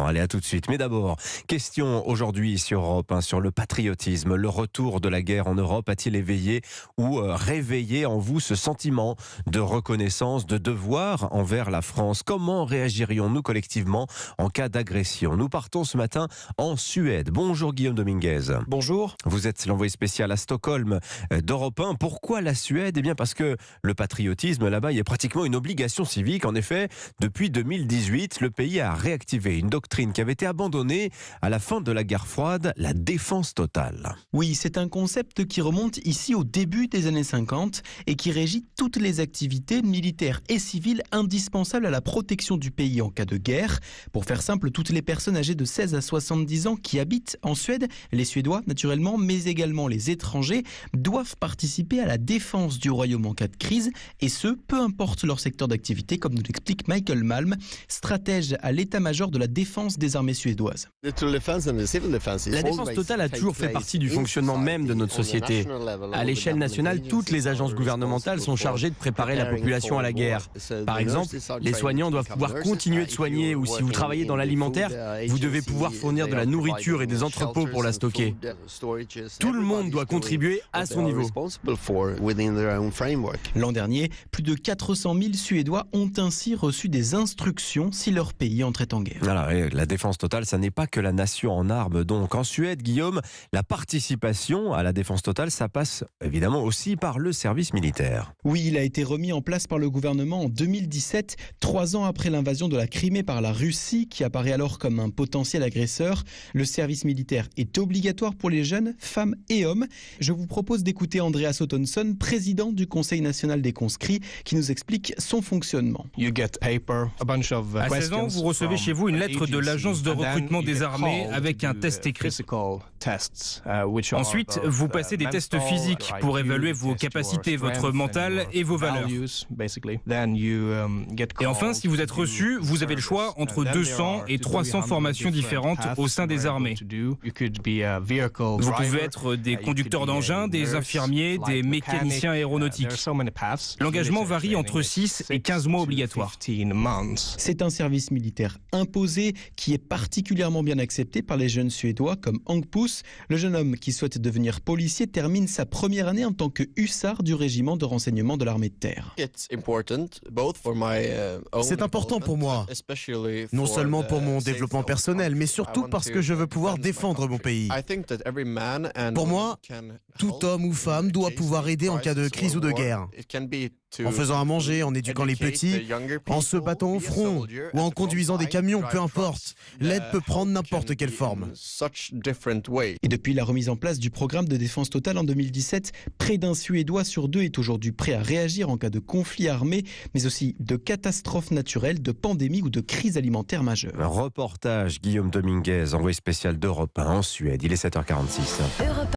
Allez, à tout de suite. Mais d'abord, question aujourd'hui sur Europe 1, sur le patriotisme. Le retour de la guerre en Europe a-t-il éveillé ou réveillé en vous ce sentiment de reconnaissance, de devoir envers la France? Comment réagirions-nous collectivement en cas d'agression? Nous partons ce matin en Suède. Bonjour Guillaume Dominguez. Bonjour. Vous êtes l'envoyé spécial à Stockholm d'Europe 1. Pourquoi la Suède? Eh bien parce que le patriotisme là-bas, il y a pratiquement une obligation civique. En effet, depuis 2018, le pays a réactivé une doctrine qui avait été abandonnée à la fin de la guerre froide, la défense totale. Oui, c'est un concept qui remonte ici au début des années 50 et qui régit toutes les activités militaires et civiles indispensables à la protection du pays en cas de guerre. Pour faire simple, toutes les personnes âgées de 16 à 70 ans qui habitent en Suède, les Suédois naturellement, mais également les étrangers, doivent participer à la défense du royaume en cas de crise, et ce, peu importe leur secteur d'activité, comme nous l'explique Michael Malm, stratège à l'état-major de la défense des armées suédoises. La défense totale a toujours fait partie du fonctionnement même de notre société. À l'échelle nationale, toutes les agences gouvernementales sont chargées de préparer la population à la guerre. Par exemple, les soignants doivent pouvoir continuer de soigner, ou si vous travaillez dans l'alimentaire, vous devez pouvoir fournir de la nourriture et des entrepôts pour la stocker. Tout le monde doit contribuer à son niveau. L'an dernier, plus de 400 000 Suédois ont ainsi reçu des instructions si leur pays entrait en guerre. Alors, la défense totale, ça n'est pas que la nation en armes. Donc, en Suède, Guillaume, la participation à la défense totale, ça passe évidemment aussi par le service militaire. Oui, il a été remis en place par le gouvernement en 2017, 3 ans après l'invasion de la Crimée par la Russie, qui apparaît alors comme un potentiel agresseur. Le service militaire est obligatoire pour les jeunes, femmes et hommes. Je vous propose d'écouter Andreas Ottonsson, président du Conseil national des conscrits, qui nous explique son fonctionnement. À 16 ans, vous recevez chez vous une lettre de l'agence de recrutement des armées avec un test écrit. Ensuite, vous passez des tests physiques pour évaluer vos capacités, votre mental et vos valeurs. Et enfin, si vous êtes reçu, vous avez le choix entre 200 et 300 formations différentes au sein des armées. Vous pouvez être des conducteurs d'engins, des infirmiers, des mécaniciens aéronautiques. L'engagement varie entre 6 et 15 mois obligatoires. C'est un service militaire imposé qui est particulièrement bien accepté par les jeunes Suédois comme Hank Puss. Le jeune homme qui souhaite devenir policier termine sa première année en tant que hussard du régiment de renseignement de l'armée de terre. C'est important pour moi, non seulement pour mon développement personnel, mais surtout parce que je veux pouvoir défendre mon pays. Pour moi, tout homme ou femme doit pouvoir aider en cas de crise ou de guerre. En faisant à manger, en éduquant les petits, en se battant au front ou en conduisant des camions, peu importe. L'aide peut prendre n'importe quelle forme. Et depuis la remise en place du programme de défense totale en 2017, près d'un Suédois sur 2 est aujourd'hui prêt à réagir en cas de conflit armé, mais aussi de catastrophes naturelles, de pandémies ou de crise alimentaire majeure. Un reportage, Guillaume Dominguez, envoyé spécial d'Europe 1 en Suède. Il est 7h46.